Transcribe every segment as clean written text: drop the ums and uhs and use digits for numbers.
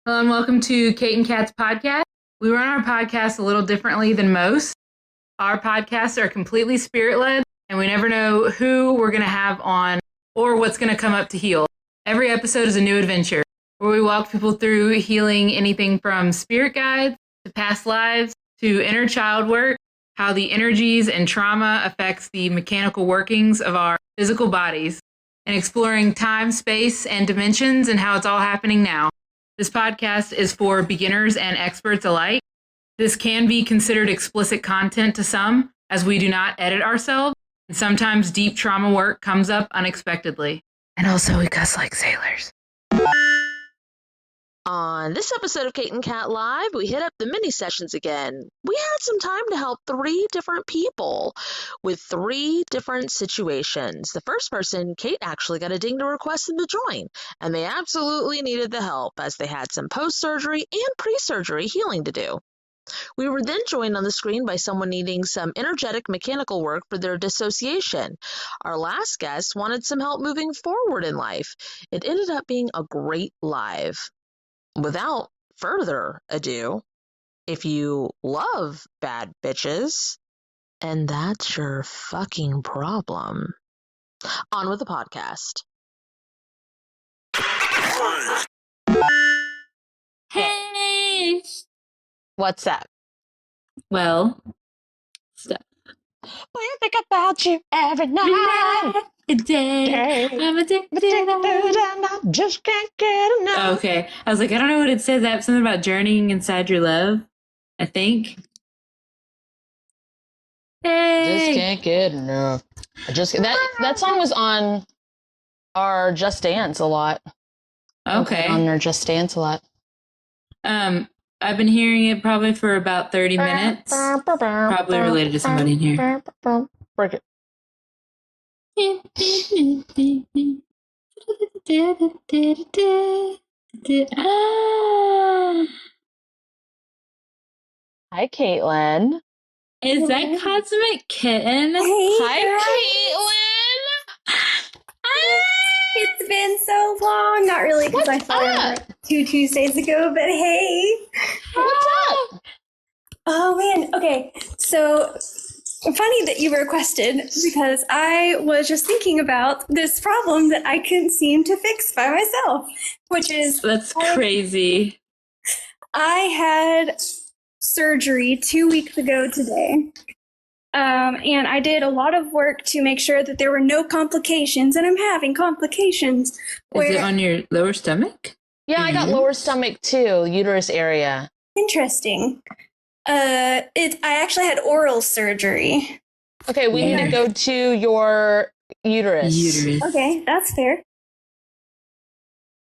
Hello and welcome to Kate and Kat's podcast. We run our podcast a little differently than most. Our podcasts are completely spirit-led, and we never know who we're going to have on or what's going to come up to heal. Every episode is a new adventure, where we walk people through healing anything from spirit guides to past lives to inner child work, how the energies and trauma affects the mechanical workings of our physical bodies, and exploring time, space, and dimensions and how it's all happening now. This podcast is for beginners and experts alike. This can be considered explicit content to some, as we do not edit ourselves, and sometimes deep trauma work comes up unexpectedly. And also, we cuss like sailors. On this episode of Kate and Kat Live, we hit up the mini sessions again. We had some time to help 3 different people with 3 different situations. The first person, Kate actually got a ding to request them to join, and they absolutely needed the help as they had some post-surgery and pre-surgery healing to do. We were then joined on the screen by someone needing some energetic mechanical work for their dissociation. Our last guest wanted some help moving forward in life. It ended up being a great live. Without further ado, if you love bad bitches, and that's your fucking problem, on with the podcast. Hey! What's up? Well, stuff. I think about you every night. I'm addicted to that. I just can't get enough. Okay. I was like, I don't know what it says. That something about journeying inside your love, I think. Hey! Just can't get enough. That song was on our Just Dance a lot. Okay. On our Just Dance a lot. I've been hearing it probably for about 30 minutes. Probably related to somebody in here. Break it. Hi, Caitlin. Is that Cosmic Kitten? Hi, Caitlin. It's been so long. Not really, because I saw you 2 Tuesdays ago, but hey. What's up? Oh, man. Okay, so funny that you requested, because I was just thinking about this problem that I couldn't seem to fix by myself, which is... That's crazy. I had surgery 2 weeks ago today. And I did a lot of work to make sure that there were no complications, and I'm having complications. Is it on your lower stomach? Yeah, I got lower stomach too, uterus area. Interesting. I actually had oral surgery. Okay, we need to go to your uterus. Okay, that's fair.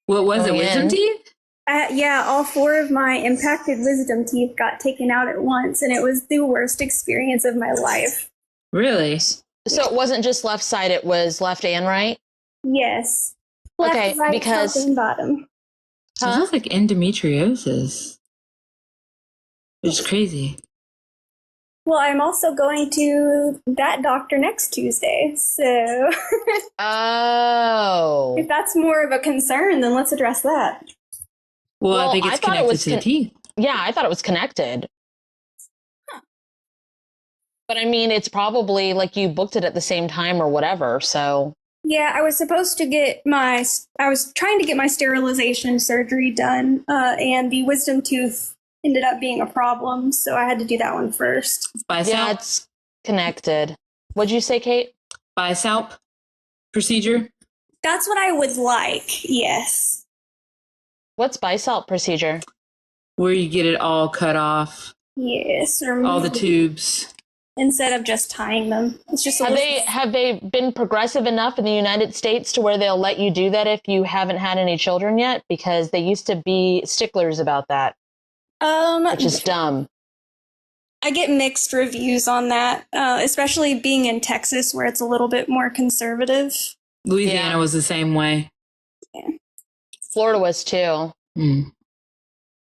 What was it? Wisdom teeth? Yeah, all 4 of my impacted wisdom teeth got taken out at once, and it was the worst experience of my life. Really? So it wasn't just left side, it was left and right? Yes. Left, Okay, right, because- top, and bottom. It sounds like endometriosis. Which is crazy. Well, I'm also going to that doctor next Tuesday, so Oh. if that's more of a concern, then let's address that. Well, I think I it's thought it connected was to the teeth. Yeah, I thought it was connected. But I mean, it's probably like you booked it at the same time or whatever, so. Yeah, I was supposed to I was trying to get my sterilization surgery done, and the wisdom tooth ended up being a problem, so I had to do that one first. Bisalp? Yeah, it's connected. What'd you say, Kate? Bisalp procedure? That's what I would like, yes. What's bisalp procedure? Where you get it all cut off. Yes, or All the tubes. instead of just tying them. It's just a Have they been progressive enough in the United States to where they'll let you do that if you haven't had any children yet? Because they used to be sticklers about that, which is dumb. I get mixed reviews on that, especially being in Texas where it's a little bit more conservative. Louisiana was the same way. Florida was too. Mm.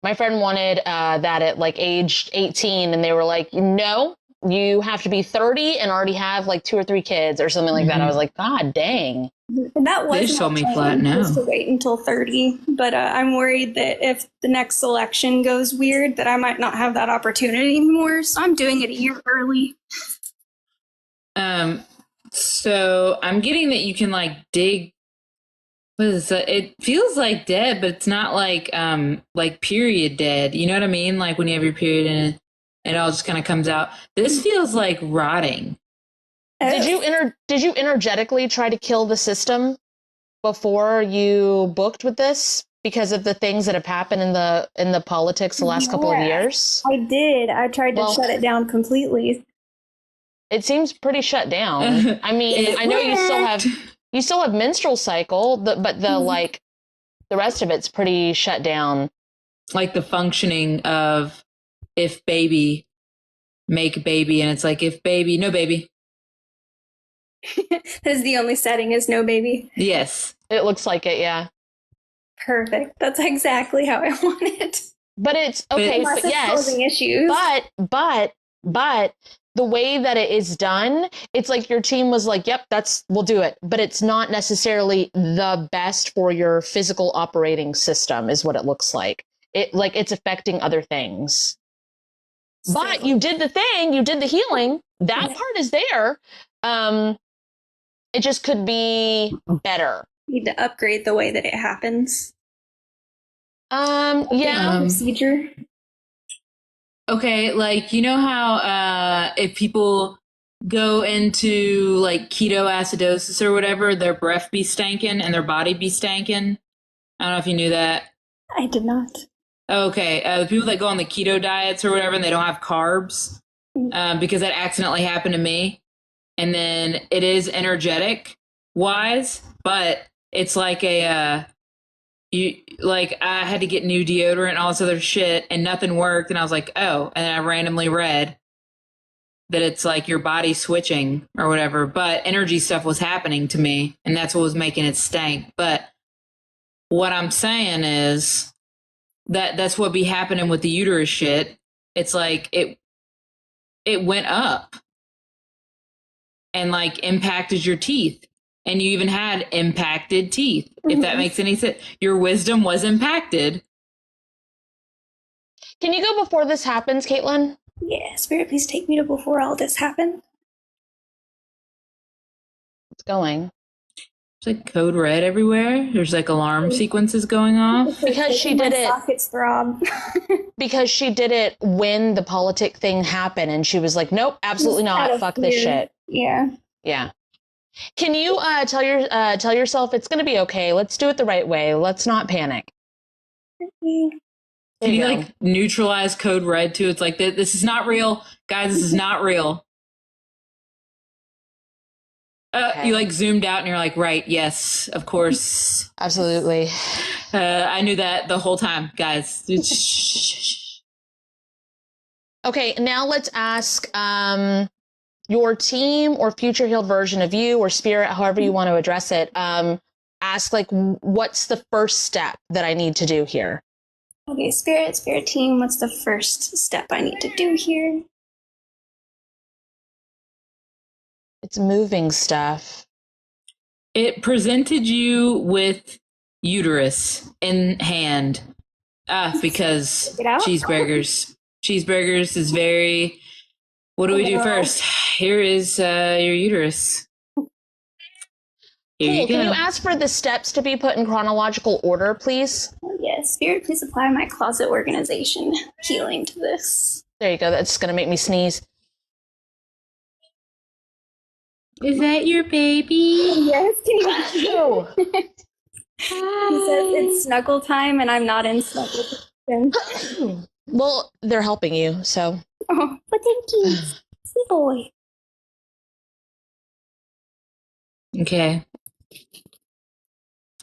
My friend wanted that at like age 18, and they were like, no, you have to be 30 and already have like 2 or 3 kids or something like that. I was like, God dang. That They was just my told me plan, flat no. was to wait until 30, but I'm worried that if the next election goes weird, that I might not have that opportunity anymore. So I'm doing it a year early. So I'm getting that you can like dig. What is it? It feels like dead, but it's not like period dead. You know what I mean? Like when you have your period and it all just kind of comes out. This feels like rotting. Did you energetically try to kill the system before you booked with this because of the things that have happened in the politics the last couple of years? I did. I tried to shut it down completely. It seems pretty shut down. I mean, I know you still have menstrual cycle, but the the rest of it's pretty shut down. Like the functioning of if baby, make baby, and it's like if baby, no baby. That is the only setting is no baby. Yes. It looks like it, yeah. Perfect. That's exactly how I want it. But it's okay, Unless but it's yes. causing issues. But the way that it is done, it's like your team was like, yep, we'll do it. But it's not necessarily the best for your physical operating system is what it looks like. It's affecting other things. But you did the thing, you did the healing. That part is there. It just could be better. Need to upgrade the way that it happens. Yeah. Procedure. Okay, like you know how if people go into like ketoacidosis or whatever, their breath be stankin' and their body be stankin'. I don't know if you knew that. I did not. Okay, the people that go on the keto diets or whatever and they don't have carbs, because that accidentally happened to me. And then it is energetic wise, but it's like I had to get new deodorant and all this other shit and nothing worked. And I was like, oh, and then I randomly read that it's like your body switching or whatever, but energy stuff was happening to me and that's what was making it stank. But what I'm saying is that's what be happening with the uterus shit. It's like it went up and like impacted your teeth. And you even had impacted teeth, if that makes any sense. Your wisdom was impacted. Can you go before this happens, Caitlin? Yeah, Spirit, please take me to before all this happened. It's going. There's like code red everywhere. There's like alarm sequences going off. Because she did it. Sockets throb. Because she did it when the politic thing happened, and she was like, "Nope, absolutely not. Fuck this shit." Yeah. Yeah. Can you tell yourself it's going to be okay? Let's do it the right way. Let's not panic. Can you like neutralize code red too? It's like this is not real, guys. This is not real. Okay. You like zoomed out and you're like, right? Yes, of course, absolutely. I knew that the whole time, guys. Okay, now let's ask your team or future healed version of you or spirit, however you want to address it. Ask like, what's the first step that I need to do here? Okay, spirit team, what's the first step I need to do here? It's moving stuff. It presented you with uterus in hand. Because cheeseburgers. Cheeseburgers is very... What do we do first? Here is your uterus. Here you go. Can you ask for the steps to be put in chronological order, please? Yes, Spirit, please apply my closet organization healing to this. There you go. That's going to make me sneeze. Is that your baby? Yes, can you? He says it's snuggle time and I'm not in snuggle time. Well, they're helping you, so. Oh, but thank you. Sweet boy. Okay.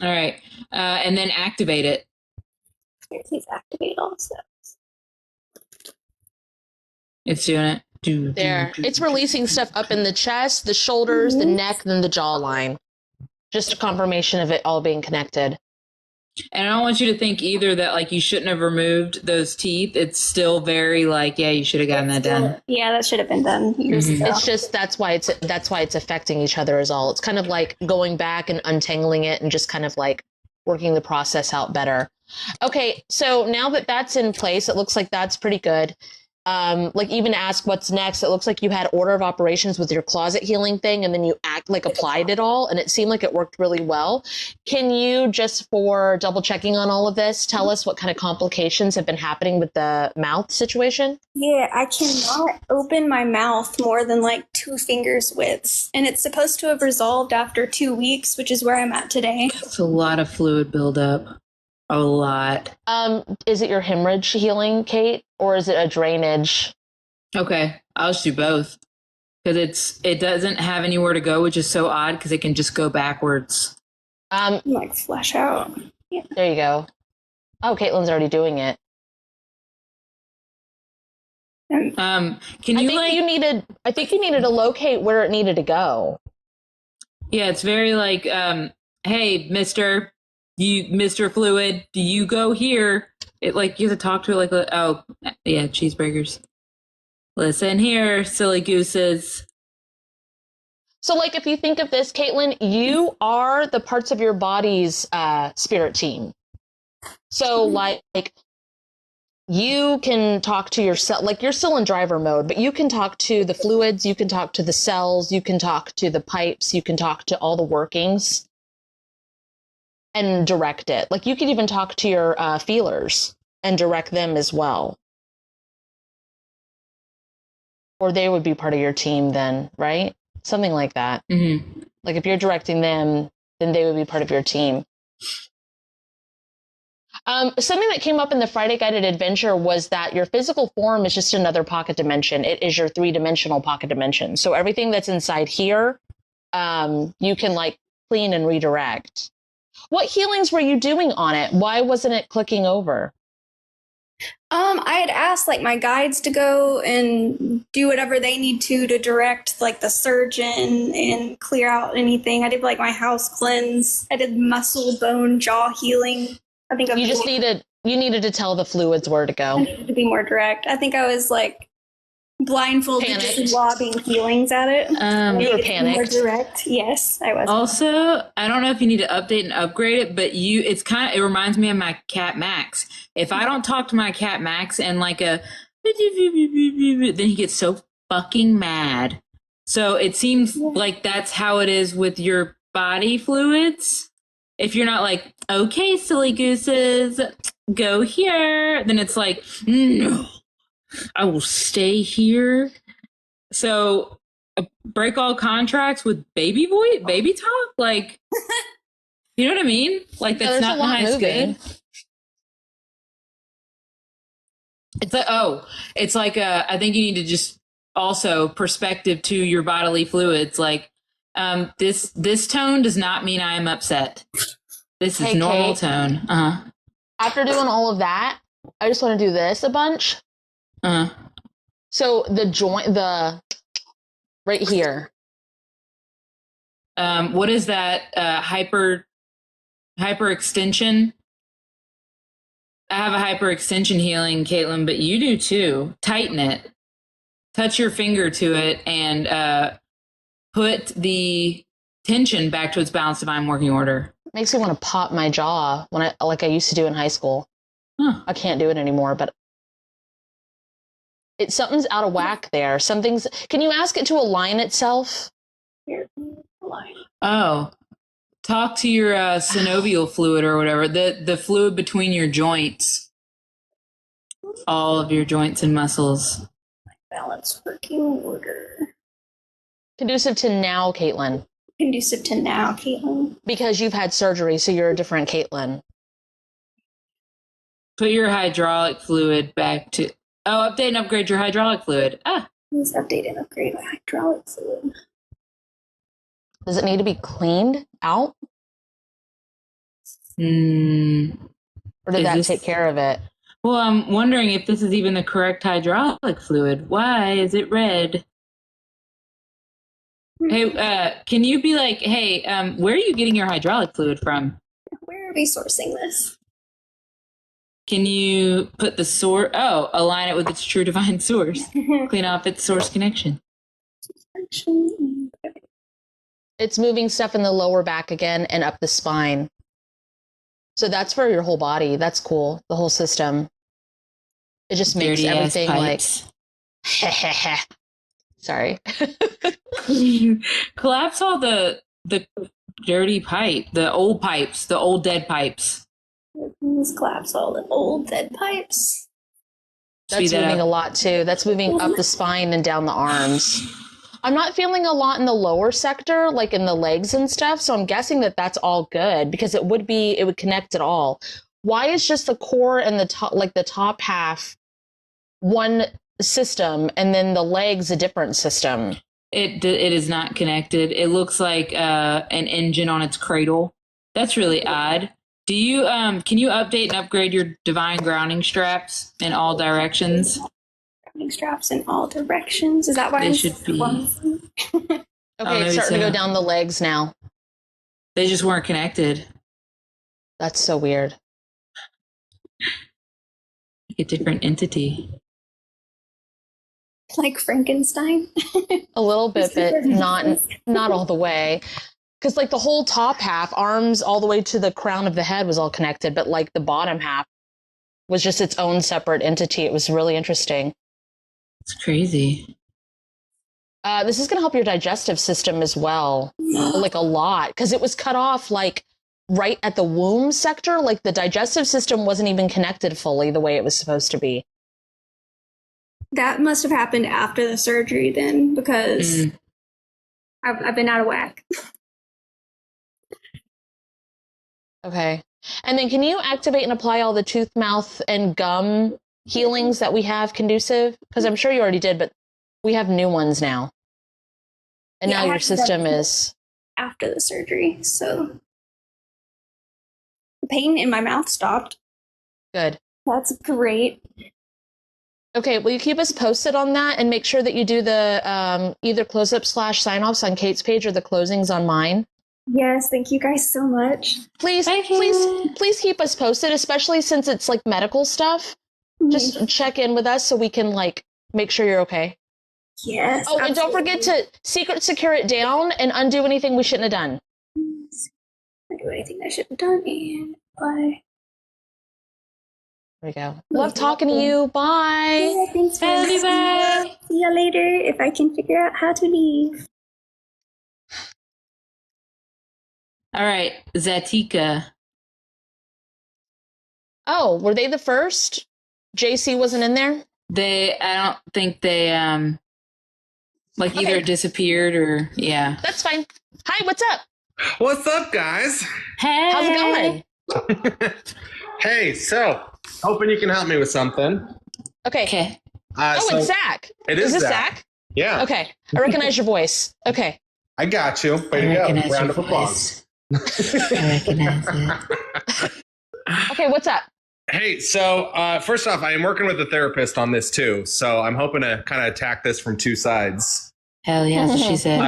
All right. And then activate it. Please activate all steps. It's doing it. There. It's releasing stuff up in the chest, the shoulders, the neck, then the jawline. Just a confirmation of it all being connected. And I don't want you to think either that like you shouldn't have removed those teeth. It's still very like, yeah, you should have gotten that done. Yeah, that should have been done years ago. It's just that's why it's affecting each other is all. It's kind of like going back and untangling it and just kind of like working the process out better. Okay, so now that that's in place, it looks like that's pretty good. Like even ask what's next. It looks like you had order of operations with your closet healing thing, and then you applied it all, and it seemed like it worked really well. Can you, just for double checking on all of this, tell us what kind of complications have been happening with the mouth situation? Yeah, I cannot open my mouth more than like 2 fingers widths. And it's supposed to have resolved after 2 weeks, which is where I'm at today. It's a lot of fluid buildup. A lot. Is it your hemorrhage healing, Kate, or is it a drainage? Okay, I'll just do both because it doesn't have anywhere to go, which is so odd because it can just go backwards. Like flash out. Yeah. There you go. Oh, Caitlin's already doing it. Can I you think you needed to locate where it needed to go. Yeah, it's very like, hey, Mr. Fluid, do you go here? It like you have to talk to it like, oh yeah, cheeseburgers. Listen here, silly gooses. So like if you think of this, Caitlin, you are the parts of your body's spirit team. So like you can talk to yourself, like you're still in driver mode, but you can talk to the fluids, you can talk to the cells, you can talk to the pipes, you can talk to all the workings and direct it. Like you could even talk to your feelers and direct them as well. Or they would be part of your team then, right? Something like that. Mm-hmm. Like if you're directing them, then they would be part of your team. Something that came up in the Friday Guided Adventure was that your physical form is just another pocket dimension. It is your 3-dimensional pocket dimension. So everything that's inside here, you can like clean and redirect. What healings were you doing on it? Why wasn't it clicking over? I had asked like my guides to go and do whatever they need to direct like the surgeon and clear out anything. I did like my house cleanse. I did muscle, bone, jaw healing. I think you needed to tell the fluids where to I go. needed to be more direct. I think I was like blindfolded, Panicked. Just lobbing feelings at it. You were panicked. More direct. Yes, I was. Also, I don't know if you need to update and upgrade it, but it reminds me of my cat Max. If I don't talk to my cat Max and like then he gets so fucking mad. So it seems like that's how it is with your body fluids. If you're not like, okay, silly gooses, go here, then it's like, no, I will stay here. So break all contracts with baby talk, like, you know what I mean? Like that's not nice. Good. It's like I think you need to just also perspective to your bodily fluids. Like, this tone does not mean I am upset. This is normal Kate, tone. After doing all of that, I just want to do this a bunch. So the joint, right here. What is that? Hyperextension? I have a hyperextension healing, Caitlin, but you do too. Tighten it. Touch your finger to it and put the tension back to its balanced divine working order. Makes me want to pop my jaw like I used to do in high school. I can't do it anymore, but something's out of whack there. Can you ask it to align itself? Here, align. Oh, talk to your synovial fluid or whatever, the fluid between your joints, all of your joints and muscles. Balance working order. Conducive to now, Caitlin. Conducive to now, Caitlin. Because you've had surgery, so you're a different Caitlin. Put your hydraulic fluid back to... Oh, update and upgrade your hydraulic fluid. Please update and upgrade my hydraulic fluid. Does it need to be cleaned out? Or did that take care of it? Well, I'm wondering if this is even the correct hydraulic fluid. Why is it red? Hey, can you be like, hey, where are you getting your hydraulic fluid from? Where resourcing this. Can you put the source? Oh, align it with its true divine source. Clean off its source connection. It's moving stuff in the lower back again and up the spine. So that's for your whole body. That's cool. The whole system. It just makes Dirty everything like. Sorry. Collapse all the dirty pipe, the old pipes, the old dead pipes. Let's collapse all the old dead pipes. That's moving a lot too. That's moving up the spine and down the arms. I'm not feeling a lot in the lower sector, like in the legs and stuff. So I'm guessing that that's all good because it would connect it all. Why is just the core and the top, like the top half, one system and then the legs a different system? It is not connected. It looks like an engine on its cradle. That's really odd. Do you can you update and upgrade your divine grounding straps in all directions? Grounding straps in all directions. Is that why They should be. Okay, it's starting so. to go down the legs now. They just weren't connected. That's so weird. A different entity. Like Frankenstein? A little bit, but not all the way. Because like the whole top half, arms all the way to the crown of the head was all connected, but like the bottom half was just its own separate entity. It was really interesting. It's crazy. This is going to help your digestive system as well, like a lot, because it was cut off like right at the womb sector. Like the digestive system wasn't even connected fully the way it was supposed to be. That must have happened after the surgery then, because I've been out of whack. Okay. And then can you activate and apply all the tooth, mouth, and gum healings that we have conducive? Because I'm sure you already did, but we have new ones now. And Yeah, now I your had system that is... after the surgery, so the pain in my mouth stopped. Good. That's great. Okay, will you keep us posted on that and make sure that you do the either close-up / sign-offs on Kate's page or the closings on mine? Yes, thank you guys so much. Please keep us posted, especially since it's like medical stuff. Just check in with us so we can like make sure you're okay. Yes. Oh, and don't forget to secure it down and undo anything we shouldn't have done. I do anything I shouldn't have done, and bye. There we go. Love talking to you. Bye. Yeah, thanks for listening. See you later if I can figure out how to leave. All right, Zatika. Oh, were they the first? JC wasn't in there? I don't think they either disappeared or That's fine. Hi, what's up? What's up, guys? Hey, How's it going? Hey, so hoping you can help me with something. Okay. So it's Zach. It is this Zach. Zach? Yeah. Okay. I recognize your voice. Okay. I got you. Way to go. Round of applause. I recognize it. Okay, what's up? Hey, so first off, I am working with a therapist on this too. So I'm hoping to kind of attack this from two sides. Hell yeah, that's what she said.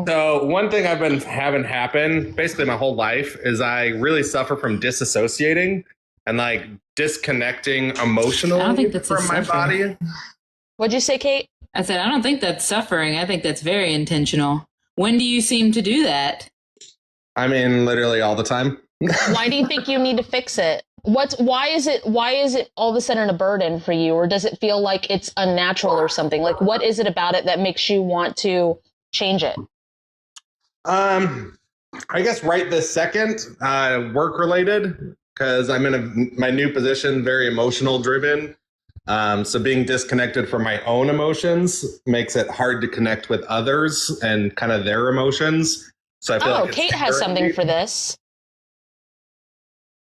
So one thing I've been having happen basically my whole life is I really suffer from disassociating and like disconnecting emotionally I don't think that's from my body. What'd you say, Kate? I said, I don't think that's suffering. I think that's very intentional. When do you seem to do that? I mean, literally all the time. Why do you think you need to fix it? Why is it all of a sudden a burden for you, or does it feel like it's unnatural or something? Like, what is it about it that makes you want to change it? I guess right this second, work related, because I'm in my new position, very emotional driven. So being disconnected from my own emotions makes it hard to connect with others and kind of their emotions. So I feel like Kate has something for this.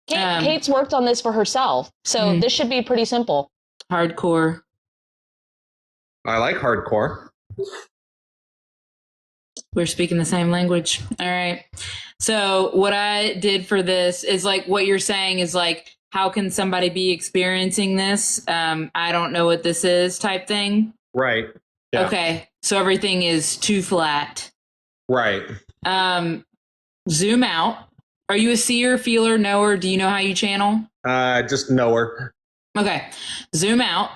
Kate's worked on this for herself, so this should be pretty simple. Hardcore. I like hardcore. We're speaking the same language. All right. So what I did for this is like what you're saying is like, how can somebody be experiencing this? I don't know what this is type thing. Right. Yeah. Okay. So everything is too flat. Right. Zoom out Are you a seer, feeler, knower? Do you know how you channel? Just know her. Okay. Zoom out.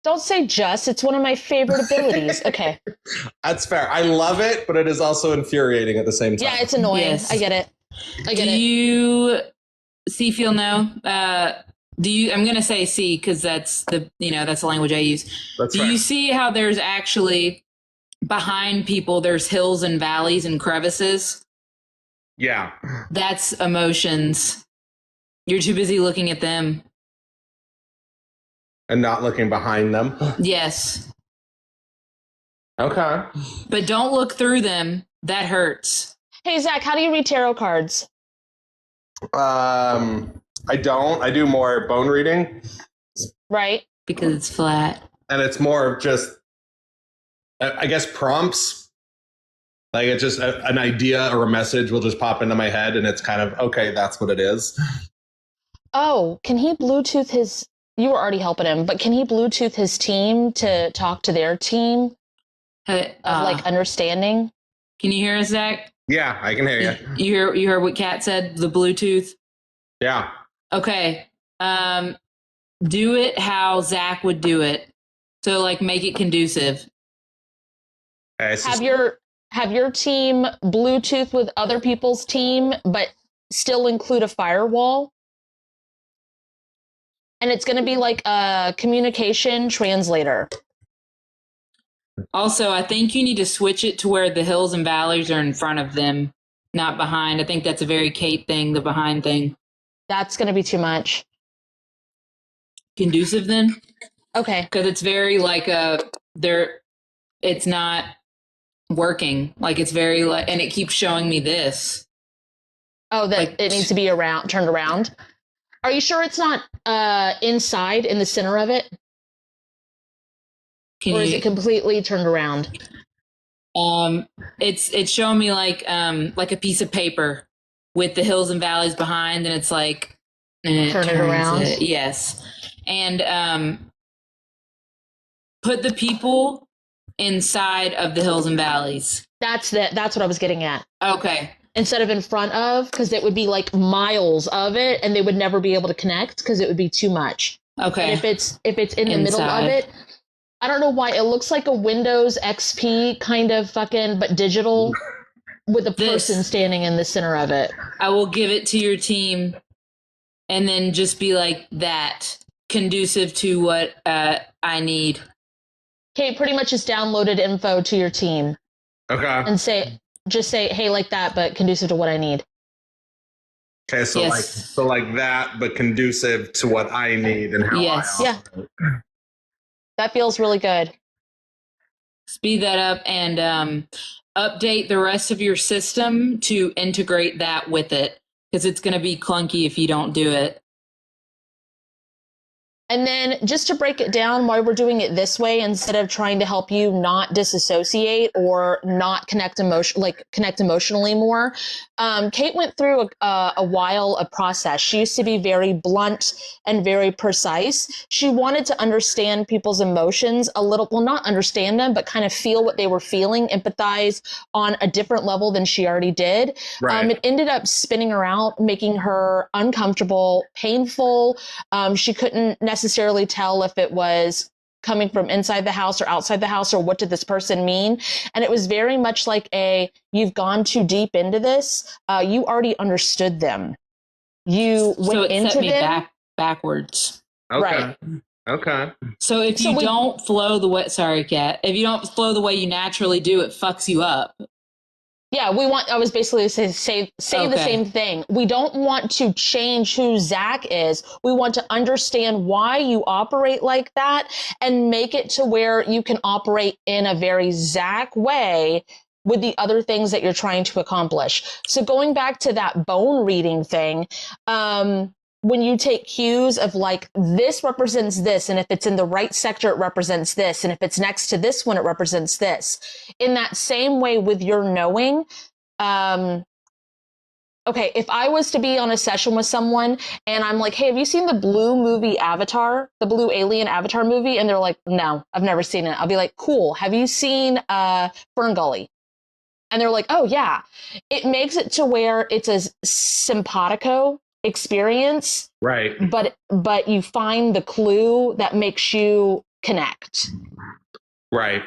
Don't say just. It's one of my favorite abilities. Okay. That's fair. I love it, but it is also infuriating at the same time. Yeah, it's annoying. Yes. I get it. Do you see, feel, know? Do you? I'm gonna say see because that's the language I use. That's Do fair. you see how there's actually behind people there's hills and valleys and crevices? Yeah. That's emotions. You're too busy looking at them. And not looking behind them. Yes. Okay. But don't look through them. That hurts. Hey, Zach, how do you read tarot cards? I don't. I do more bone reading. Right. Because it's flat. And it's more of just, I guess, prompts. Like it's just an idea or a message will just pop into my head and it's kind of, okay, that's what it is. Oh, can he Bluetooth his... You were already helping him, but can he Bluetooth his team to talk to their team of like understanding? Can you hear us, Zach? Yeah, I can hear you. You heard what Kat said? The Bluetooth? Yeah. Okay. Do it how Zach would do it. So like make it conducive. Okay, so Have your team Bluetooth with other people's team, but still include a firewall. And it's going to be like a communication translator. Also, I think you need to switch it to where the hills and valleys are in front of them, not behind. I think that's a very Kate thing, the behind thing. That's going to be too much. Conducive then? Okay. Because it's very like it's not working. Like it's very like, and it keeps showing me this. Oh, that like, it needs to be turned around. Are you sure it's not inside in the center of it? Or is it completely turned around? It's showing me like a piece of paper with the hills and valleys behind, and it's like turn it around. Yes, and put the people inside of the hills and valleys. That's what I was getting at. Okay. Instead of in front of, because it would be like miles of it, and they would never be able to connect because it would be too much. Okay. But if it's in the middle of it, I don't know why it looks like a Windows XP kind of fucking, but digital, with a person standing in the center of it. I will give it to your team, and then just be like that, conducive to what I need. Okay, pretty much just downloaded info to your team. Okay. And just say, hey, like that, but conducive to what I need. Okay, so yes. like that, but conducive to what I need and how I operate. Yeah. That feels really good. Speed that up and update the rest of your system to integrate that with it, because it's going to be clunky if you don't do it. And then just to break it down, why we're doing it this way, instead of trying to help you not disassociate or not connect emotionally more. Kate went through a process. She used to be very blunt and very precise. She wanted to understand people's emotions a little, well, not understand them, but kind of feel what they were feeling, empathize on a different level than she already did. Right. It ended up spinning her out, making her uncomfortable, painful. She couldn't necessarily tell if it was coming from inside the house or outside the house, or what did this person mean. And it was very much like you've gone too deep into this. You already understood them. You went into set me them backwards. Okay. Right. Okay. So if you don't flow the way, sorry, Kat, if you don't flow the way you naturally do, it fucks you up. Yeah, I was basically say the same thing. We don't want to change who Zach is. We want to understand why you operate like that and make it to where you can operate in a very Zach way with the other things that you're trying to accomplish. So going back to that bone reading thing, when you take cues of like, this represents this, and if it's in the right sector, it represents this, and if it's next to this one, it represents this. In that same way with your knowing, okay, if I was to be on a session with someone and I'm like, hey, have you seen the blue movie Avatar, the blue alien Avatar movie? And they're like, no, I've never seen it. I'll be like, cool. Have you seen Fern Gully? And they're like, oh yeah, it makes it to where it's a simpatico experience, Right. but you find the clue that makes you connect. Right.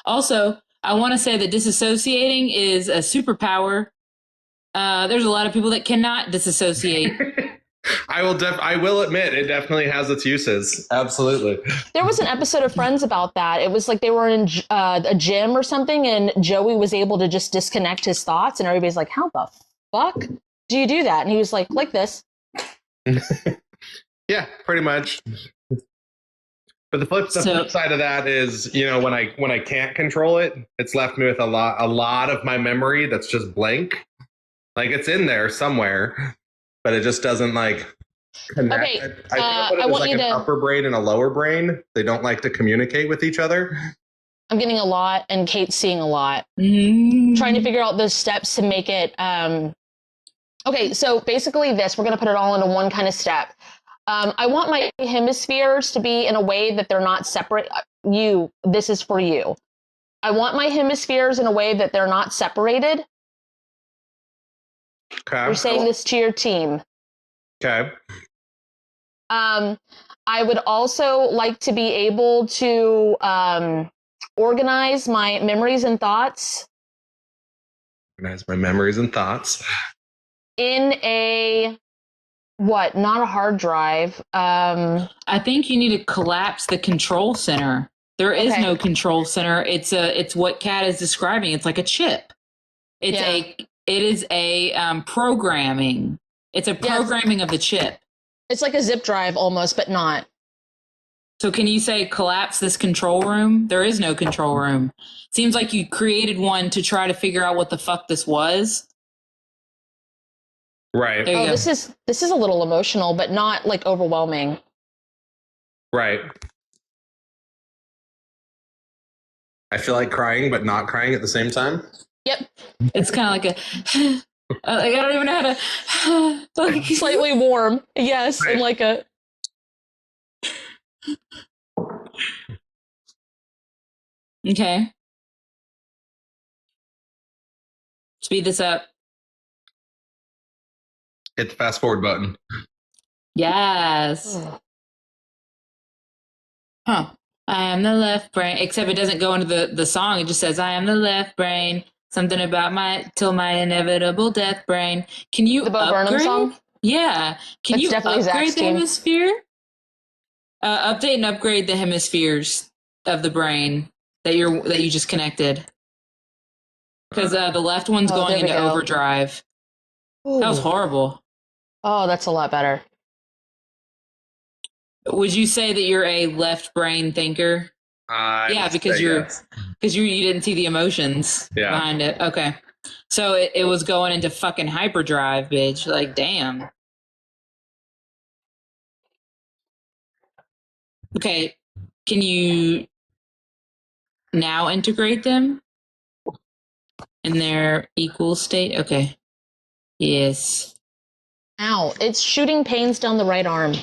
Also, I want to say that disassociating is a superpower. There's a lot of people that cannot disassociate. I will admit it definitely has its uses. Absolutely. There was an episode of Friends about that. It was like they were in a gym or something, and Joey was able to just disconnect his thoughts, and everybody's like, how the fuck do you do that? And he was like this. Yeah, pretty much. But the flip side of that is, you know, when I can't control it, it's left me with a lot of my memory that's just blank. Like it's in there somewhere, but it just doesn't like connect. Okay, I want like an upper brain and a lower brain. They don't like to communicate with each other. I'm getting a lot, and Kate's seeing a lot. Trying to figure out those steps to make it. Okay, so basically we're going to put it all into one kind of step. I want my hemispheres to be in a way that they're not separate. This is for you. I want my hemispheres in a way that they're not separated. Okay. You're saying this to your team. Okay. I would also like to be able to organize my memories and thoughts. Organize my memories and thoughts. In a what? Not a hard drive. I think you need to collapse the control center. There is no control center. It's what Kat is describing. It's like a chip. It is a programming. It's a programming of the chip. It's like a zip drive almost, but not. So can you say collapse this control room? There is no control room. Seems like you created one to try to figure out what the fuck this was. Right. Oh, this is a little emotional, but not like overwhelming. Right. I feel like crying, but not crying at the same time. Yep. It's kind of like a. I don't even know how to. Like slightly warm, yes, right. And like a. Okay. Speed this up. Hit the fast forward button. Yes. Huh. I am the left brain. Except it doesn't go into the song. It just says, I am the left brain. Something about till my inevitable death brain. Can you the Bo Burnham song? Yeah. Can That's you definitely upgrade Zach's the team. hemisphere? Update and upgrade the hemispheres of the brain that you just connected. Because the left one's going into overdrive. Ooh. That was horrible. Oh, that's a lot better. Would you say that you're a left brain thinker? Yeah, because you didn't see the emotions behind it. Okay. So it was going into fucking hyperdrive, bitch. Like, damn. Okay. Can you now integrate them in their equal state? Okay. Yes. Ow. It's shooting pains down the right arm.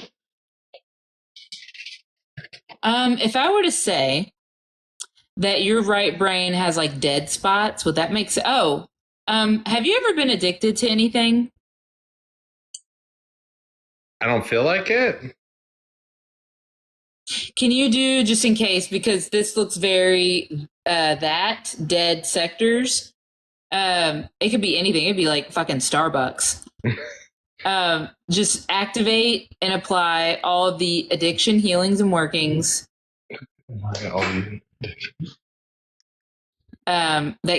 If I were to say that your right brain has like dead spots, would that make sense? Oh, have you ever been addicted to anything? I don't feel like it. Can you do, just in case, because this looks very dead sectors. It could be anything. It'd be like fucking Starbucks. Just activate and apply all of the addiction healings and workings that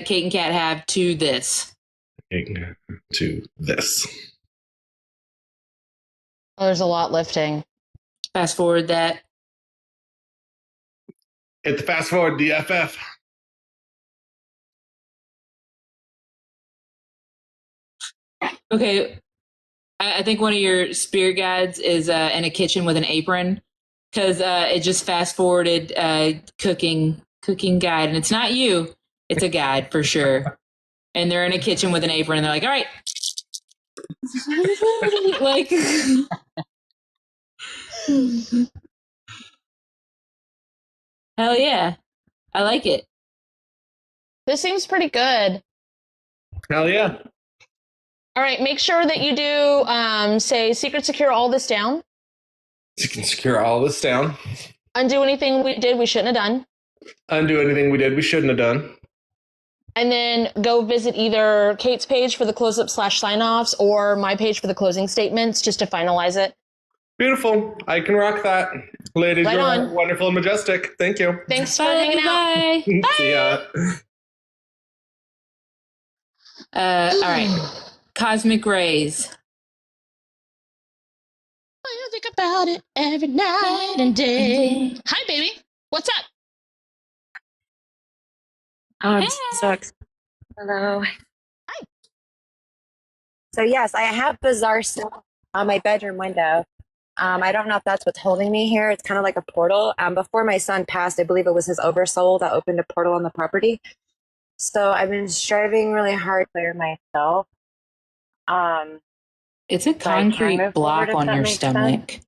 Kate and Kat have to this. Oh, there's a lot lifting. Fast forward that. Hit the fast forward DFF. Okay. I think one of your spirit guides is in a kitchen with an apron, because it just fast forwarded cooking guide, and it's not you, it's a guide for sure. And they're in a kitchen with an apron, and they're like, all right. Like, hell yeah, I like it. This seems pretty good. Hell yeah. All right, make sure that you do say secret secure all this down. You can secure all this down. Undo anything we did we shouldn't have done. Undo anything we did we shouldn't have done. And then go visit either Kate's page for the close-up / sign-offs or my page for the closing statements just to finalize it. Beautiful. I can rock that. Ladies, Right you're on. wonderful and majestic. Thank you. Thanks for hanging out. Bye. See ya. All right. Cosmic rays. I think about it every night and day. Hi, baby. What's up? I'm sucks. Hello. Hi. So yes, I have bizarre stuff on my bedroom window. I don't know if that's what's holding me here. It's kind of like a portal. Before my son passed, I believe it was his oversoul that opened a portal on the property. So I've been striving really hard to clear myself. It's a So I can concrete move block forward, if on that your makes stomach.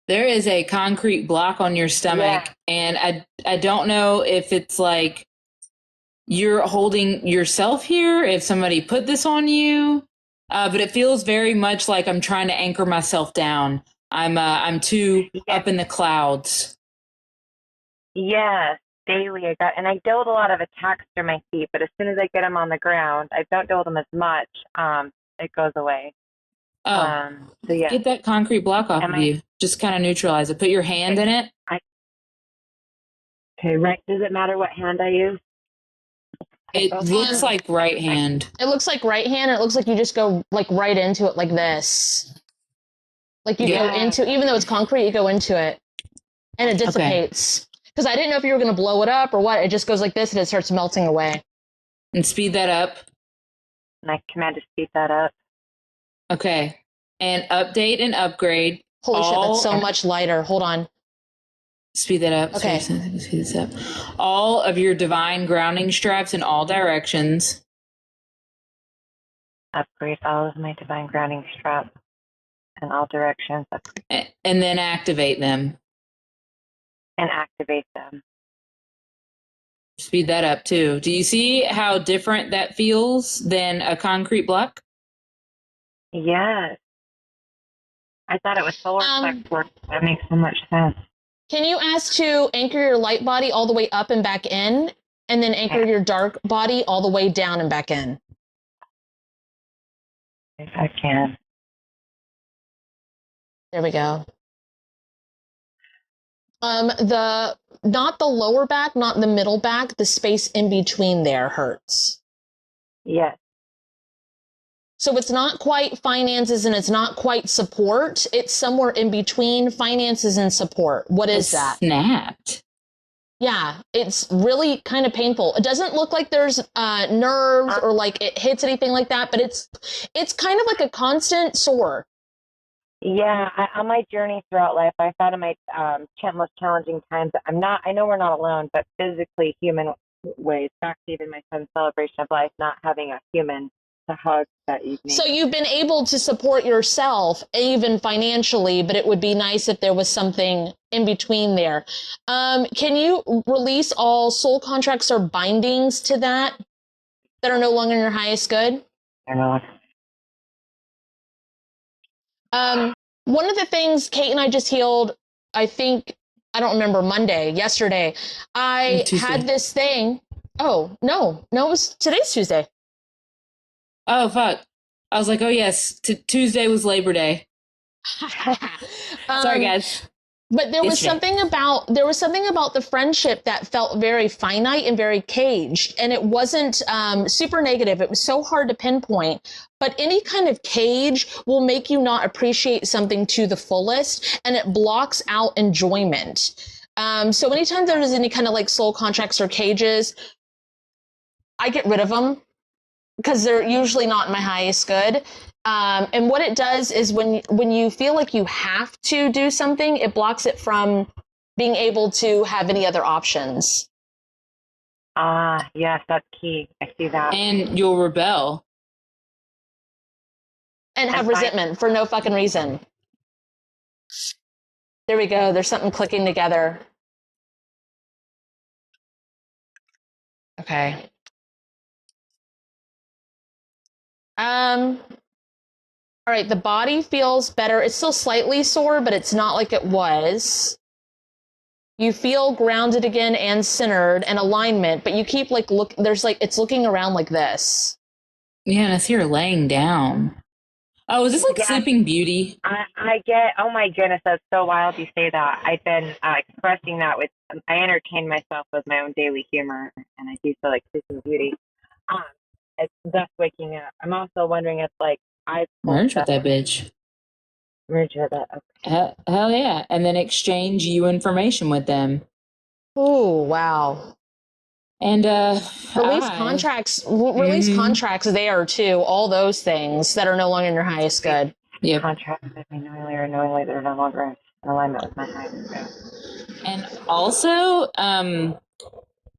There is a concrete block on your stomach, and I don't know if it's like you're holding yourself here, if somebody put this on you, but it feels very much like I'm trying to anchor myself down. I'm too up in the clouds. Yes, daily and I deal with a lot of attacks through my feet, but as soon as I get them on the ground, I don't deal with them as much. It goes away. Oh, So yeah. get that concrete block off of you. Just kind of neutralize it. Put your hand in it. Okay, right. Does it matter what hand I use? It looks like right hand. It looks like right hand. And it looks like you just go like right into it like this. Like you go into, even though it's concrete, you go into it and it dissipates. Because I didn't know if you were going to blow it up or what. It just goes like this and it starts melting away. And speed that up. And I command to speed that up. Okay. And update and upgrade. Holy shit, that's so much lighter. Hold on. Speed that up. Okay. Speed this up. All of your divine grounding straps in all directions. Upgrade all of my divine grounding straps in all directions. And then activate them. And activate them. Speed that up too. Do you see how different that feels than a concrete block? Yes. I thought it was solar plexus. That makes so much sense. Can you ask to anchor your light body all the way up and back in, and then anchor your dark body all the way down and back in? If I can. There we go. Not the lower back, not the middle back, the space in between there hurts. Yes. So it's not quite finances and it's not quite support. It's somewhere in between finances and support. What is that? Snapped. Yeah, it's really kind of painful. It doesn't look like there's nerves or like it hits anything like that, but it's kind of like a constant sore. Yeah, on my journey throughout life, I found in my most challenging times, I know we're not alone, but physically human ways, back to even my son's celebration of life, not having a human to hug that evening. So you've been able to support yourself, even financially, but it would be nice if there was something in between there. Can you release all soul contracts or bindings to that are no longer in your highest good? They're not. One of the things Kate and I just healed, I think, I don't remember, yesterday, I had this thing. Oh, no, it was today's Tuesday. Oh, fuck. I was like, oh, yes, Tuesday was Labor Day. Sorry, guys. But there was something about the friendship that felt very finite and very caged, and it wasn't super negative. It was so hard to pinpoint. But any kind of cage will make you not appreciate something to the fullest, and it blocks out enjoyment. So anytime there's any kind of like soul contracts or cages, I get rid of them because they're usually not in my highest good. And what it does is when you feel like you have to do something, it blocks it from being able to have any other options. Yes, that's key. I see that. And you'll rebel. And have resentment for no fucking reason. There we go. There's something clicking together. Okay. All right, the body feels better. It's still slightly sore, but it's not like it was. You feel grounded again and centered and alignment, but you keep like it's looking around like this. Yeah, and I see her laying down. Oh, is this like Yeah. Sleeping Beauty? I get, oh my goodness, that's so wild you say that. I've been expressing that I entertain myself with my own daily humor, and I do feel like Sleeping Beauty. It's just waking up. I'm also wondering if, like, I Merge with that bitch. merge with it. Okay. Hell yeah. And then exchange you information with them. Oh, wow. And Release contracts contracts there too, all those things that are no longer in your highest good. Yep. Contracts with me knowingly or unknowingly that are no longer in alignment with my highest good. And also,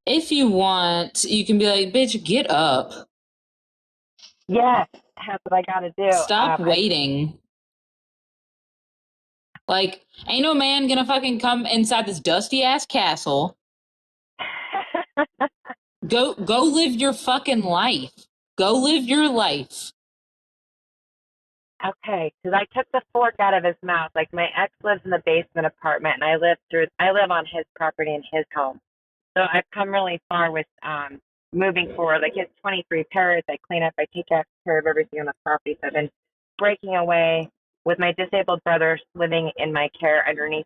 if you want, you can be like, bitch, get up. Yes, that's what I gotta do. Stop waiting. Like, ain't no man gonna fucking come inside this dusty ass castle. Go live your fucking life. Go live your life. Okay, because I took the fork out of his mouth. Like, my ex lives in the basement apartment, and I live on his property in his home. So I've come really far with moving forward. Like, he has 23 parrots. I clean up. I take care of everything on the property. So I've been breaking away with my disabled brother living in my care underneath.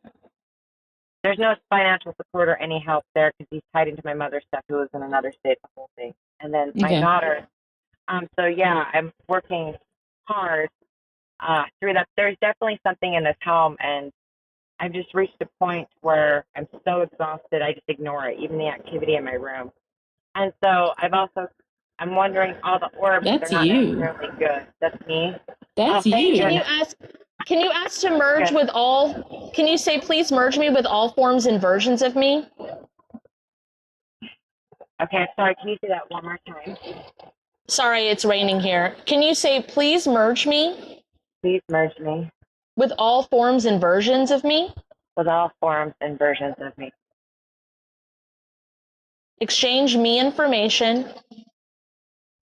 There's no financial support or any help there because he's tied into my mother's stuff, who lives in another state, the whole thing. And then my daughter. So yeah, I'm working hard through that. There's definitely something in this home, and I've just reached a point where I'm so exhausted, I just ignore it, even the activity in my room. And so I'm wondering, all the orbs, That's they're not you. necessarily good. That's me. That's thank you. Can you ask to merge with all, can you say, please merge me with all forms and versions of me? Okay, sorry, can you say that one more time? Sorry, it's raining here. Can you say, please merge me Please merge me with all forms and versions of me? with all forms and versions of me. Exchange me information.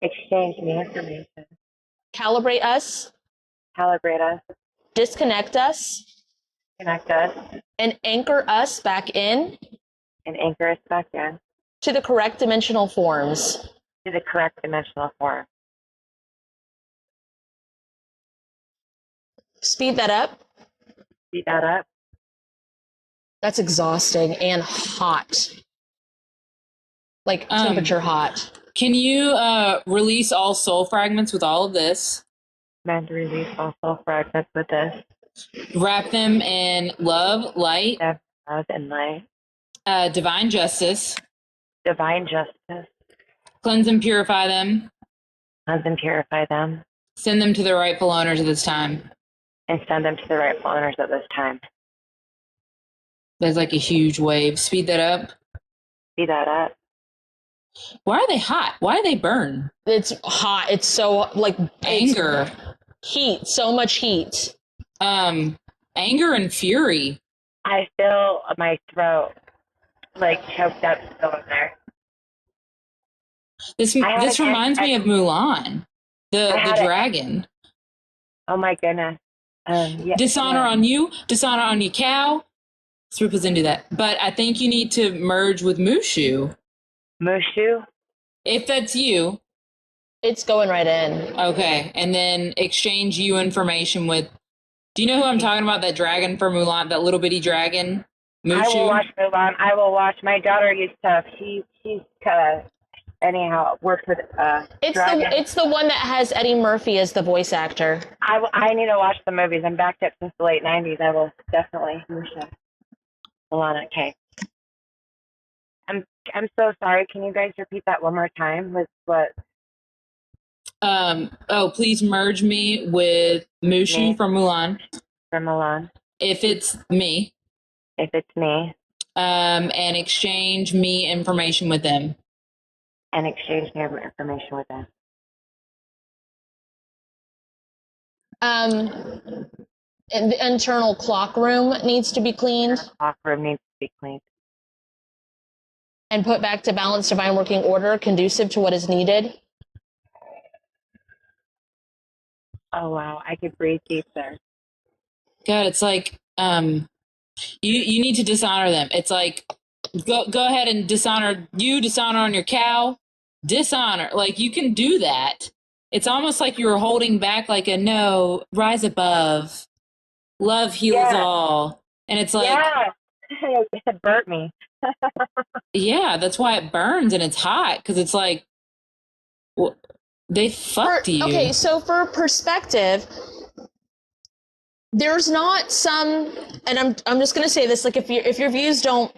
Exchange me information. Calibrate us. Calibrate us. Disconnect us. Connect us. And anchor us back in. And anchor us back in. To the correct dimensional forms. To the correct dimensional form. Speed that up. Speed that up. That's exhausting and hot. Like temperature hot. Can you release all soul fragments with all of this? Meant to release all soul fragments with this. Wrap them in love, light, love and light, divine justice. Divine justice. Cleanse and purify them. Cleanse and purify them. Send them to the rightful owners at this time. And send them to the rightful owners at this time. There's like a huge wave. Speed that up. Speed that up. Why are they hot? Why do they burn? It's hot. It's so like anger. Heat. So much heat. Anger and fury. I feel my throat like choked up still in there. This reminds me of Mulan, the dragon. Oh my goodness. Yeah, dishonor on you, dishonor on your cow. Srupa's into that. But I think you need to merge with Mushu. Mushu? If that's you. It's going right in. Okay. And then exchange you information with, do you know who I'm talking about? That dragon for Mulan, that little bitty dragon? Mushu? I will watch Mulan. I will watch. My daughter used to, she's anyhow, worked with dragon. It's the one that has Eddie Murphy as the voice actor. I need to watch the movies. I'm backed up since the late 90s. I will definitely. Mulan, okay. I'm so sorry. Can you guys repeat that one more time? With what? Please merge me with Mushu from Mulan. From Mulan. If it's me. If it's me. And exchange me information with them. And exchange me information with them. The internal clock room needs to be cleaned. Clock room needs to be cleaned. and put back to balanced divine working order, conducive to what is needed. Oh, wow. I could breathe deep there. God, it's like you need to dishonor them. It's like go ahead and dishonor on your cow. Dishonor. Like you can do that. It's almost like you were holding back like a no, rise above. Love heals all. And it's like It burnt me. yeah, that's why it burns and it's hot because it's like well, they fucked you. Okay, so for perspective, there's not some, and I'm just going to say this, like if your views don't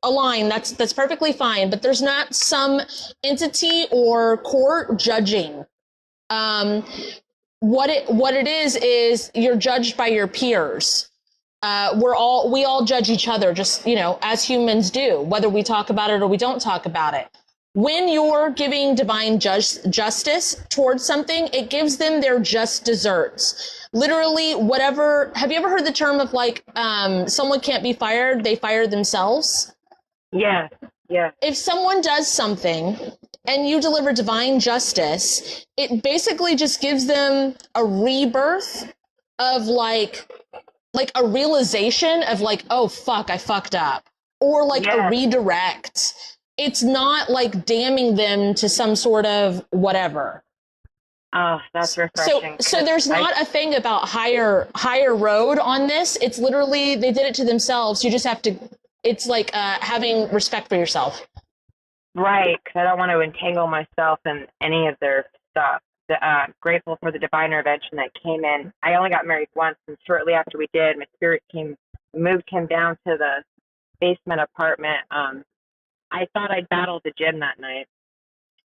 align, that's perfectly fine, but there's not some entity or court judging. What it is you're judged by your peers. We all judge each other, just, as humans do, whether we talk about it or we don't talk about it. When you're giving divine justice towards something, it gives them their just desserts. Literally, whatever. Have you ever heard the term of like, someone can't be fired, they fire themselves? Yeah. If someone does something and you deliver divine justice, it basically just gives them a rebirth of like a realization of like, oh fuck, I fucked up, or like a redirect. It's not like damning them to some sort of whatever. Oh, that's refreshing. So there's not a thing about higher road on this. It's literally, they did it to themselves. You just have to, it's like having respect for yourself. Right, because I don't want to entangle myself in any of their stuff. Grateful for the divine intervention that came in. I only got married once, and shortly after we did, my spirit moved him down to the basement apartment. I thought I'd battle the gym that night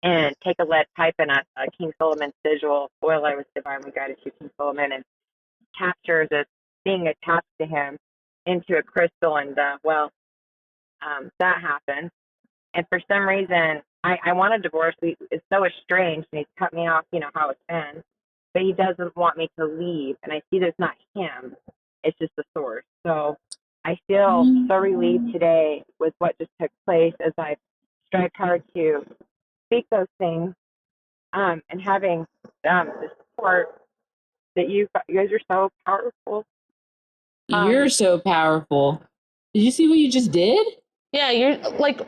and take a lead pipe and a King Solomon's sigil. Well, I was divinely guided to King Solomon and capture this being attached to him into a crystal, and that happened. And for some reason, I want a divorce. It's so estranged, and he's cut me off, how it's been. But he doesn't want me to leave. And I see that it's not him. It's just the source. So I feel so relieved today with what just took place as I strived hard to speak those things and having the support that you guys are so powerful. You're so powerful. Did you see what you just did? Yeah, you're like,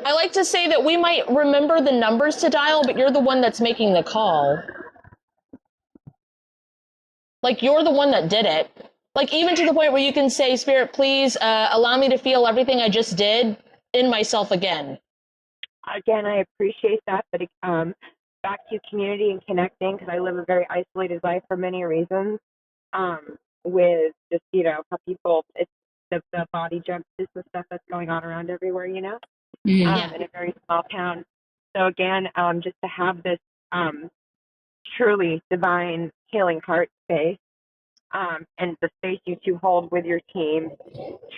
I like to say that we might remember the numbers to dial, but you're the one that's making the call. Like, you're the one that did it. Like, even to the point where you can say, Spirit, please allow me to feel everything I just did in myself again. Again, I appreciate that, but back to community and connecting, because I live a very isolated life for many reasons, with just, how people, it's the body justice and stuff that's going on around everywhere, in a very small town. So again, just to have this truly divine healing heart space, and the space you two hold with your team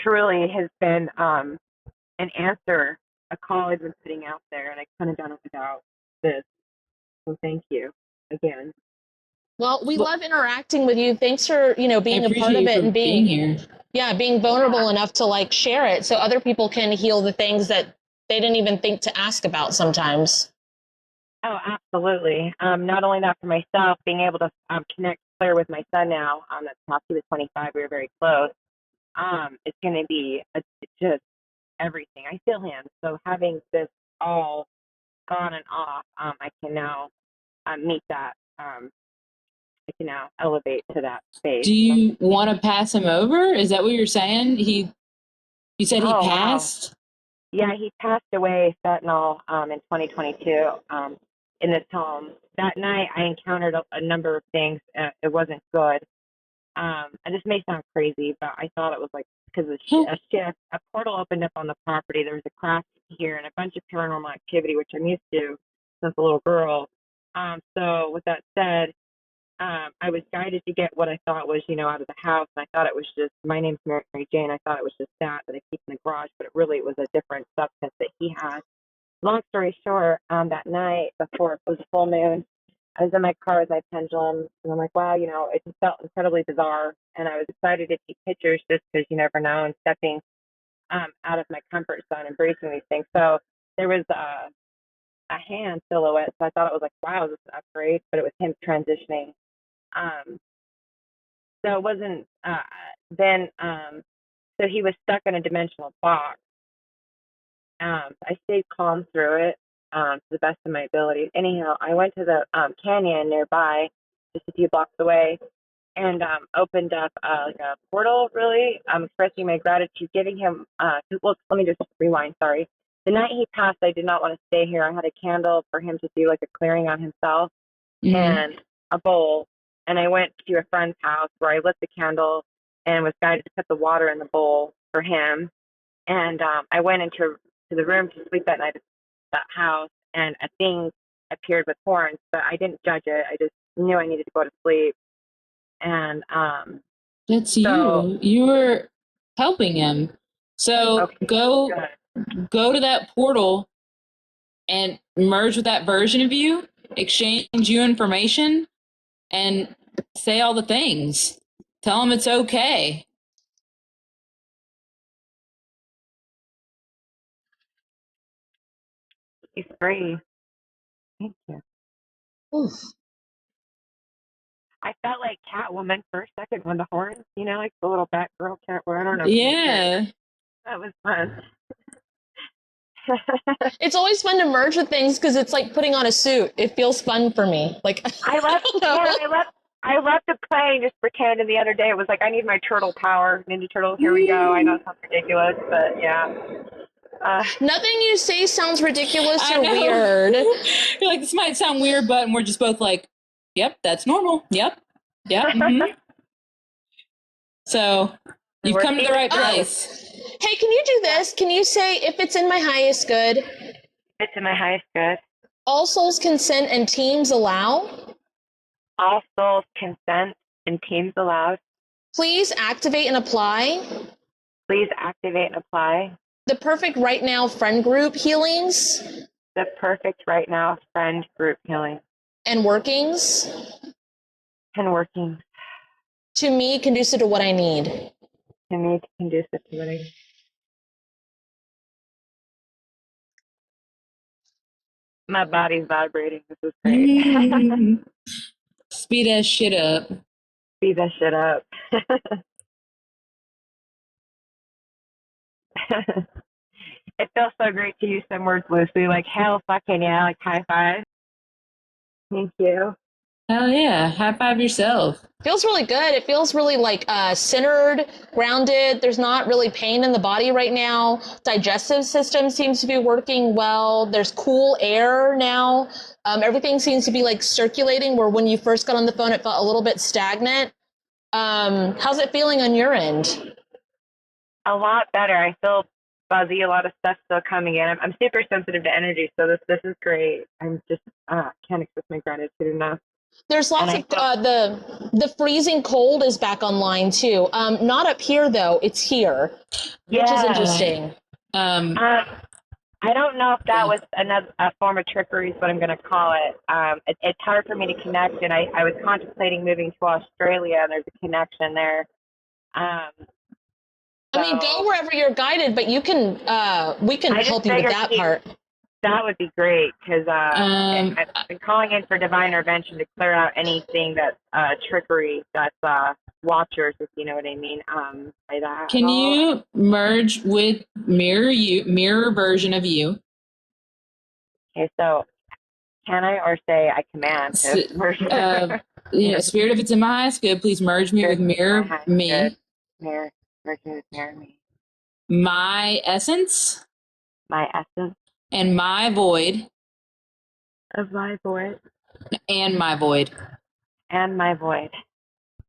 truly has been an answer, a call I've been putting out there, and I couldn't have done it without this. So thank you again. Well, we love interacting with you. Thanks for, being a part of it and being here. Yeah, being vulnerable enough to like share it so other people can heal the things that they didn't even think to ask about sometimes. Oh, absolutely. Not only that for myself, being able to connect clear with my son now, that's past he was 25, we were very close. It's going to be just everything. I feel him. So having this all on and off, I can now meet that. I can now elevate to that space. Do you want to pass him over? Is that what you're saying? You said he passed? Wow. Yeah, he passed away fentanyl in 2022 in this home. That night, I encountered a number of things. It wasn't good. And this may sound crazy, but I thought it was like because a portal opened up on the property. There was a crack here and a bunch of paranormal activity, which I'm used to since a little girl. So with that said, I was guided to get what I thought was, out of the house. And I thought it was just, my name's Mary Jane. I thought it was just that I keep in the garage, but it really was a different substance that he had. Long story short, that night before it was a full moon, I was in my car with my pendulum, and I'm like, wow, it just felt incredibly bizarre. And I was excited to take pictures just because you never know, and stepping out of my comfort zone, embracing these things. So there was a hand silhouette, so I thought it was like, wow, this is an upgrade, but it was him transitioning. So it wasn't. So he was stuck in a dimensional box. I stayed calm through it to the best of my ability. Anyhow, I went to the canyon nearby, just a few blocks away, and opened up like a portal, really, expressing my gratitude, giving him, well, let me just rewind, sorry. The night he passed, I did not want to stay here. I had a candle for him to do like a clearing on himself and a bowl. And I went to a friend's house where I lit the candle and was guided to put the water in the bowl for him. And I went into the room to sleep that night at that house, and a thing appeared with horns, but I didn't judge it. I just knew I needed to go to sleep. And That's so, you. You were helping him. So okay, go good. to that portal and merge with that version of you, exchange you information, and say all the things. Tell him it's okay. He's free. Thank you. Oof. I felt like Catwoman for a second when the horns, like the little Batgirl Catwoman. I don't know. Yeah. That was fun. It's always fun to merge with things because it's like putting on a suit. It feels fun for me. Like I love to play and just pretend. And the other day it was like, I need my turtle power, Ninja Turtle. Here we go. I know it sounds ridiculous, but yeah. Nothing you say sounds ridiculous I or know. weird. You're like, this might sound weird, but we're just both like, yep, that's normal. Yep. So you've come to the right place. Hey, can you do this? Can you say, if it's in my highest good, It's in my highest good. all souls consent and teams allow, All souls consent and teams allowed. please activate and apply Please activate and apply the perfect right now friend group healings the perfect right now friend group healing and workings and working to me conducive to what I need. to me conducive to what I need. My body's vibrating. This is great. Speed that shit up. Speed that shit up. It feels so great to use some words loosely, like hell fucking yeah, like high five. Thank you. Hell yeah. High five yourself. Feels really good. It feels really like centered, grounded. There's not really pain in the body right now. Digestive system seems to be working well. There's cool air now. Everything seems to be like circulating, where when you first got on the phone, it felt a little bit stagnant. How's it feeling on your end? A lot better. I feel fuzzy. A lot of stuff still coming in. I'm super sensitive to energy, so this is great. I'm just can't express my gratitude enough. There's lots of the freezing cold is back online too. Not up here though. It's here, which is interesting. I don't know if that was a form of trickery, is what I'm going to call it. It's hard for me to connect, and I was contemplating moving to Australia, and there's a connection there. I mean, go wherever you're guided, but you can we can help you with that part. That would be great, because I've been calling in for divine intervention to clear out anything that's trickery, that's watchers, if you know what I mean. By that. Can you merge with mirror version of you? Okay, so can I or say I command? Spirit, if it's in my highest good, please merge me with mirror me. Mirror me. My essence. My essence. And my void. Of my void. And my void. And my void.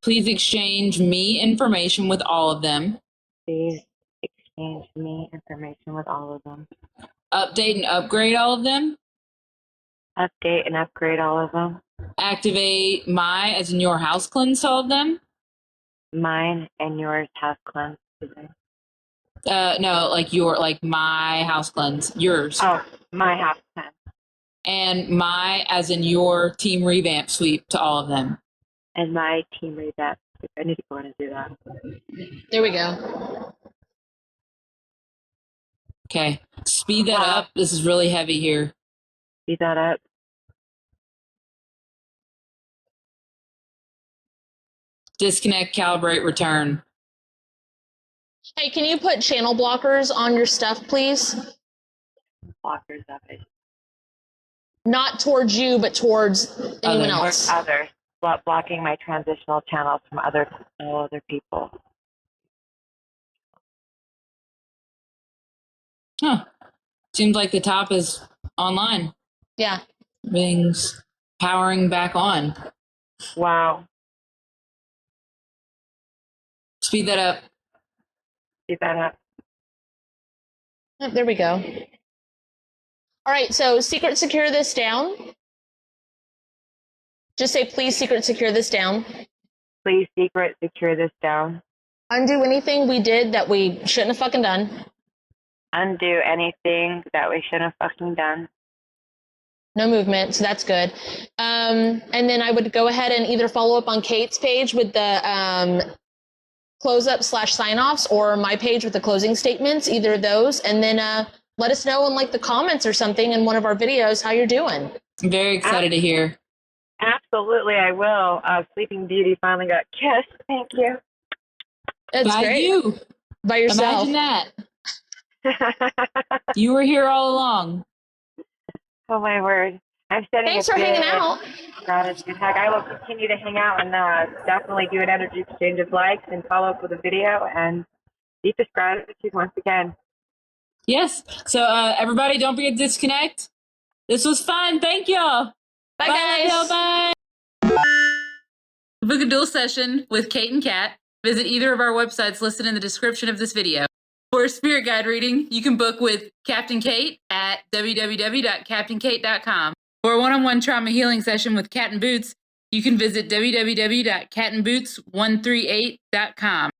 Please exchange me information with all of them. Please exchange me information with all of them. Update and upgrade all of them. Update and upgrade all of them. Activate my, as in your house cleanse all of them. Mine and yours house cleanse today. No, like my house cleanse. Yours. Oh, my house cleanse. And my, as in your team revamp sweep to all of them. And my team revamp. I need to go in and do that. There we go. Okay. Speed that up. This is really heavy here. Speed that up. Disconnect, calibrate, return. Hey, can you put channel blockers on your stuff, please? Blockers of it. Not towards you, but towards anyone else. Others. Blocking my transitional channels from other people. Huh. Seems like the top is online. Yeah. Everything's powering back on. Wow. Speed that up. Speed that up. Oh, there we go. All right, so secret secure this down. Just say, please secret secure this down. Please secret secure this down. Undo anything we did that we shouldn't have fucking done. Undo anything that we shouldn't have fucking done. No movement, so that's good. And then I would go ahead and either follow up on Kate's page with the close up / sign offs, or my page with the closing statements, either of those. And then let us know in like the comments or something in one of our videos how you're doing. I'm very excited to hear. Absolutely, I will. Sleeping Beauty finally got kissed. Thank you. That's By great. you. By yourself. Imagine that. You were here all along. Oh my word. I'm sending Thanks for hanging out. Gratitude hug. I will continue to hang out and definitely do an energy exchange of likes and follow up with a video, and deepest gratitude once again. Yes. So everybody, don't forget to disconnect. This was fun. Thank y'all. Bye, guys. Y'all. Bye. To book a dual session with Kate and Kat, visit either of our websites listed in the description of this video. For a spirit guide reading, you can book with Captain Kate at www.captainkate.com. For a one-on-one trauma healing session with Cat and Boots, you can visit www.catandboots138.com.